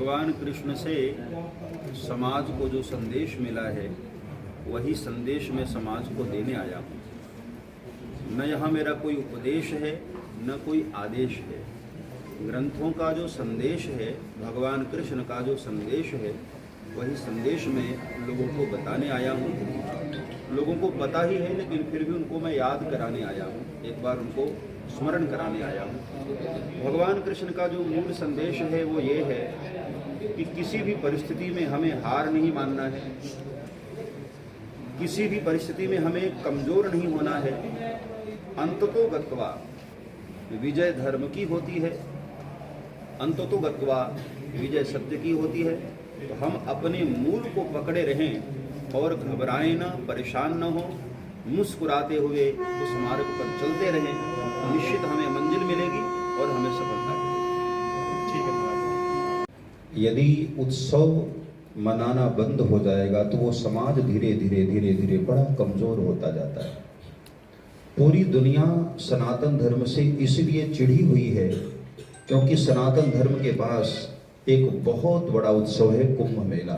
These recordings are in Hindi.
भगवान कृष्ण से समाज को जो संदेश मिला है वही संदेश मैं समाज को देने आया हूँ। न यहाँ मेरा कोई उपदेश है न कोई आदेश है। ग्रंथों का जो संदेश है, भगवान कृष्ण का जो संदेश है, वही संदेश मैं लोगों को बताने आया हूँ। लोगों को पता ही है लेकिन फिर भी उनको मैं याद कराने आया हूँ, एक बार उनको स्मरण कराने आया हूँ। भगवान कृष्ण का जो मूल संदेश है वो ये है कि किसी भी परिस्थिति में हमें हार नहीं मानना है, किसी भी परिस्थिति में हमें कमजोर नहीं होना है। अंततो गत्वा विजय धर्म की होती है, अंततो गत्वा विजय सत्य की होती है। तो हम अपने मूल को पकड़े रहें और घबराएं न, परेशान न हो, मुस्कुराते हुए उस मार्ग पर चलते रहें, निश्चित हमें मंजिल मिलेगी और हमें सफलता मिलेगी। ठीक है। यदि उत्सव मनाना बंद हो जाएगा तो वो समाज धीरे धीरे बड़ा कमजोर होता जाता है। पूरी दुनिया सनातन धर्म से इसलिए चिढ़ी हुई है क्योंकि सनातन धर्म के पास एक बहुत बड़ा उत्सव है, कुंभ मेला,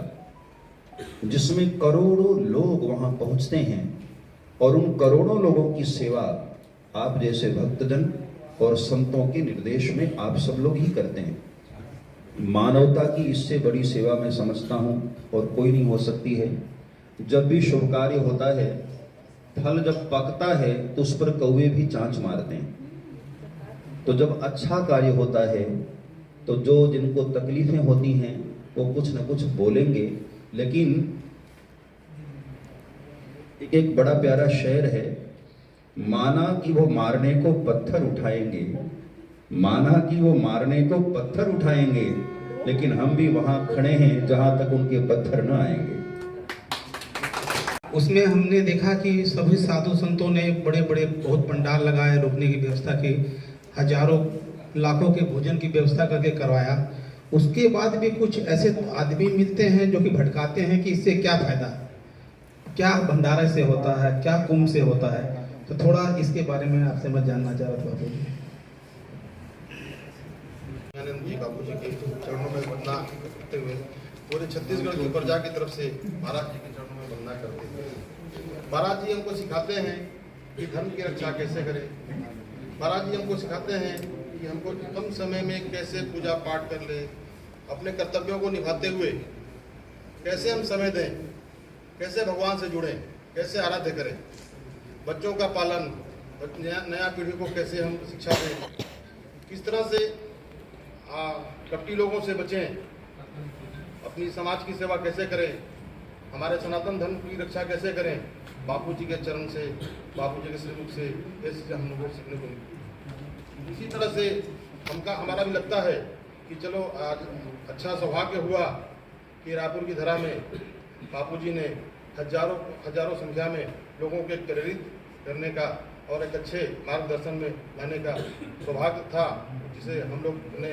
जिसमें करोड़ों लोग वहां पहुंचते हैं और उन करोड़ों लोगों की सेवा आप जैसे भक्तजन और संतों के निर्देश में आप सब लोग ही करते हैं। मानवता की इससे बड़ी सेवा मैं समझता हूं और कोई नहीं हो सकती है। जब भी शुभ कार्य होता है, फल जब पकता है तो उस पर कौवे भी चांच मारते हैं। तो जब अच्छा कार्य होता है तो जो जिनको तकलीफें होती हैं वो कुछ न कुछ बोलेंगे, लेकिन एक बड़ा प्यारा शेर है, माना कि वो मारने को पत्थर उठाएंगे, माना कि वो मारने को पत्थर उठाएंगे, लेकिन हम भी वहां खड़े हैं जहां तक उनके पत्थर न आएंगे। उसमें हमने देखा कि सभी साधु संतों ने बड़े बड़े बहुत पंडाल लगाए, रुकने की व्यवस्था की, हजारों लाखों के भोजन की व्यवस्था करके करवाया। उसके बाद भी कुछ ऐसे आदमी मिलते हैं जो कि भटकाते हैं कि इससे क्या फायदा, क्या भंडारे से होता है, क्या कुंभ से होता है। तो थोड़ा इसके बारे में आपसे मैं जानना चाह रहा था। बाबू जी, आनंद जी बाबू जी के चरणों में वंदना करते हुए पूरे छत्तीसगढ़ की प्रजा की तरफ से महाराज जी के चरणों में वंदना करते हुए, महाराज जी हमको सिखाते हैं कि धर्म की रक्षा कैसे करें। महाराज जी हमको सिखाते हैं कि हमको कम समय में कैसे पूजा पाठ कर ले, अपने कर्तव्यों को निभाते हुए कैसे हम समय दें, कैसे भगवान से जुड़ें, कैसे आराध्य करें, बच्चों का पालन, नया पीढ़ी को कैसे हम शिक्षा दें, किस तरह से कपटी लोगों से बचें, अपनी समाज की सेवा कैसे करें, हमारे सनातन धर्म की रक्षा कैसे करें। बापू जी के चरण से, बापू जी के श्रीमुख से ऐसे हम लोगों को सीखने को मिलता। इसी तरह से हमारा भी लगता है कि चलो आज अच्छा सौभाग्य हुआ कि रायपुर की धरा में बापू जी ने हजारों संख्या में लोगों को प्रेरित करने का और एक अच्छे मार्गदर्शन में लाने का सौभाग्य था, जिसे हम लोग ने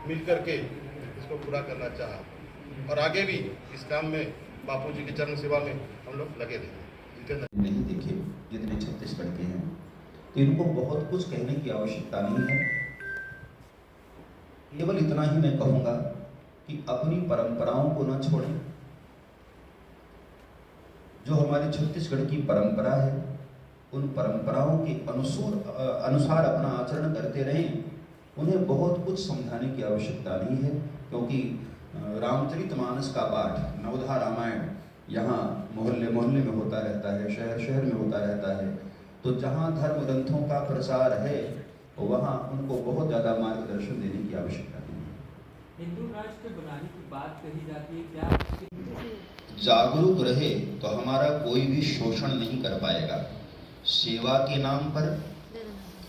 मिल करके इसको पूरा करना चाहा और आगे भी इस काम में बापू जी की चरण सेवा में हम लोग लगे रहे। नहीं देखे जितने छत्तीसगढ़ के हैं, तो इनको बहुत कुछ कहने की आवश्यकता नहीं है। केवल इतना ही मैं कहूंगा कि अपनी परंपराओं को न छोड़ें। जो हमारी छत्तीसगढ़ की परंपरा है, उन परंपराओं के अनुसार अपना आचरण करते रहें। उन्हें बहुत कुछ समझाने की आवश्यकता नहीं है, क्योंकि रामचरितमानस का पाठ, नवधा रामायण यहाँ मोहल्ले मोहल्ले में होता रहता है, शहर शहर में होता रहता है। तो जहाँ धर्म ग्रंथों का प्रसार है वहाँ उनको बहुत ज़्यादा मार्गदर्शन देने की आवश्यकता नहीं है। हिंदू राष्ट्र बनाने की बात कही जाती है, क्या जागरूक रहे तो हमारा कोई भी शोषण नहीं कर पाएगा। सेवा के नाम पर,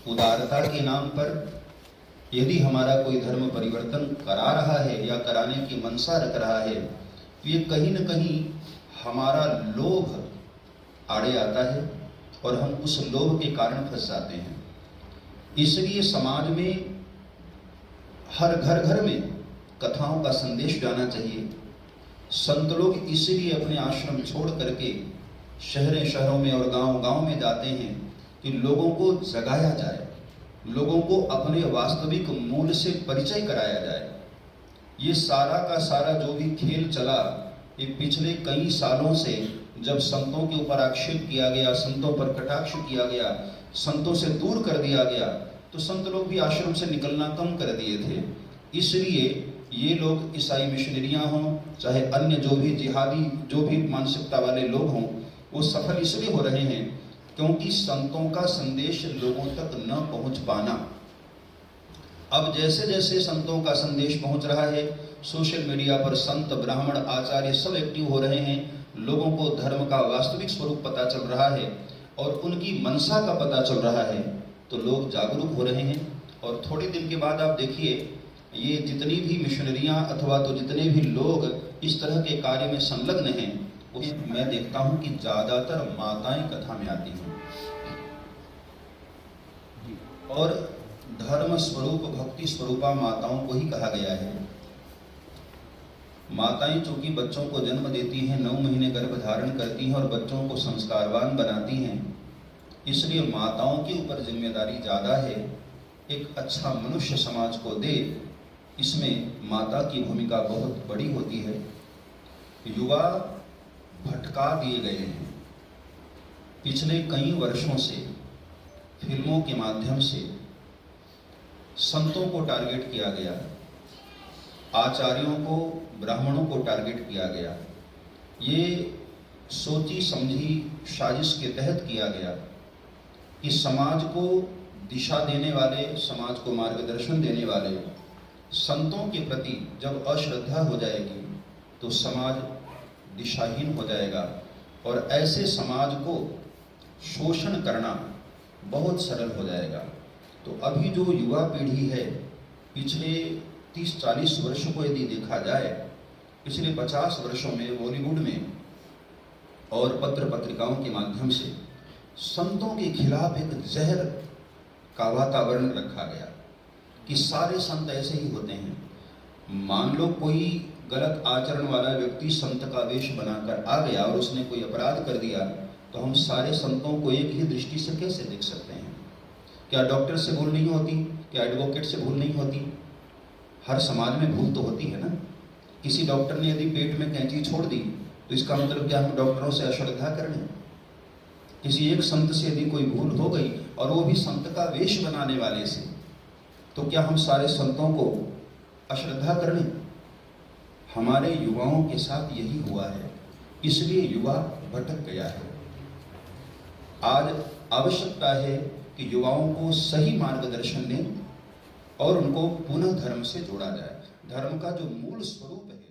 उदारता के नाम पर यदि हमारा कोई धर्म परिवर्तन करा रहा है या कराने की मंशा रख रहा है, तो ये कहीं न कहीं हमारा लोभ आड़े आता है और हम उस लोभ के कारण फंस जाते हैं। इसलिए समाज में हर घर में कथाओं का संदेश जाना चाहिए। संत लोग इसलिए अपने आश्रम छोड़ करके शहरों में और गांव में जाते हैं कि लोगों को जगाया जाए, लोगों को अपने वास्तविक मूल से परिचय कराया जाए। ये सारा का सारा जो भी खेल चला, ये पिछले कई सालों से जब संतों के ऊपर आक्षेप किया गया, संतों पर कटाक्ष किया गया, संतों से दूर कर दिया गया, तो संत लोग भी आश्रम से निकलना कम कर दिए थे। इसलिए ये लोग ईसाई मिशनरियां हों, चाहे अन्य जो भी जिहादी जो भी मानसिकता वाले लोग हों, वो सफल इसलिए हो रहे हैं क्योंकि संतों का संदेश लोगों तक न पहुंच पाना। अब जैसे जैसे संतों का संदेश पहुंच रहा है, सोशल मीडिया पर संत, ब्राह्मण, आचार्य सब एक्टिव हो रहे हैं, लोगों को धर्म का वास्तविक स्वरूप पता चल रहा है और उनकी मनसा का पता चल रहा है, तो लोग जागरूक हो रहे हैं। और थोड़े दिन के बाद आप देखिए, ये जितनी भी मिशनरियां अथवा तो जितने भी लोग इस तरह के कार्य में संलग्न हैं, उसमें मैं देखता हूं कि ज्यादातर माताएं कथा में आती हैं और धर्म स्वरूप, भक्ति स्वरूपा माताओं को ही कहा गया है। माताएं चूंकि बच्चों को जन्म देती हैं, 9 महीने गर्भ धारण करती हैं और बच्चों को संस्कारवान बनाती हैं, इसलिए माताओं के ऊपर जिम्मेदारी ज्यादा है। एक अच्छा मनुष्य समाज को दे, इसमें माता की भूमिका बहुत बड़ी होती है। युवा भटका दिए गए हैं। पिछले कई वर्षों से फिल्मों के माध्यम से संतों को टारगेट किया गया, आचार्यों को, ब्राह्मणों को टारगेट किया गया। ये सोची समझी साजिश के तहत किया गया कि समाज को दिशा देने वाले, समाज को मार्गदर्शन देने वाले संतों के प्रति जब अश्रद्धा हो जाएगी तो समाज दिशाहीन हो जाएगा और ऐसे समाज को शोषण करना बहुत सरल हो जाएगा। तो अभी जो युवा पीढ़ी है, पिछले 30-40 वर्षों को यदि देखा जाए, पिछले 50 वर्षों में बॉलीवुड में और पत्र पत्रिकाओं के माध्यम से संतों के खिलाफ एक जहर का वातावरण रखा गया कि सारे संत ऐसे ही होते हैं। मान लो कोई गलत आचरण वाला व्यक्ति संत का वेश बनाकर आ गया और उसने कोई अपराध कर दिया, तो हम सारे संतों को एक ही दृष्टि से कैसे देख सकते हैं? क्या डॉक्टर से भूल नहीं होती? क्या एडवोकेट से भूल नहीं होती? हर समाज में भूल तो होती है ना। किसी डॉक्टर ने यदि पेट में कैंची छोड़ दी तो इसका मतलब क्या हम डॉक्टरों से अश्रद्धा कर रहे हैं? किसी एक संत से यदि कोई भूल हो गई और वो भी संत का वेश बनाने वाले से, तो क्या हम सारे संतों को अश्रद्धा कर लें? हमारे युवाओं के साथ यही हुआ है, इसलिए युवा भटक गया है। आज आवश्यकता है कि युवाओं को सही मार्गदर्शन दें और उनको पुनः धर्म से जोड़ा जाए। धर्म का जो मूल स्वरूप है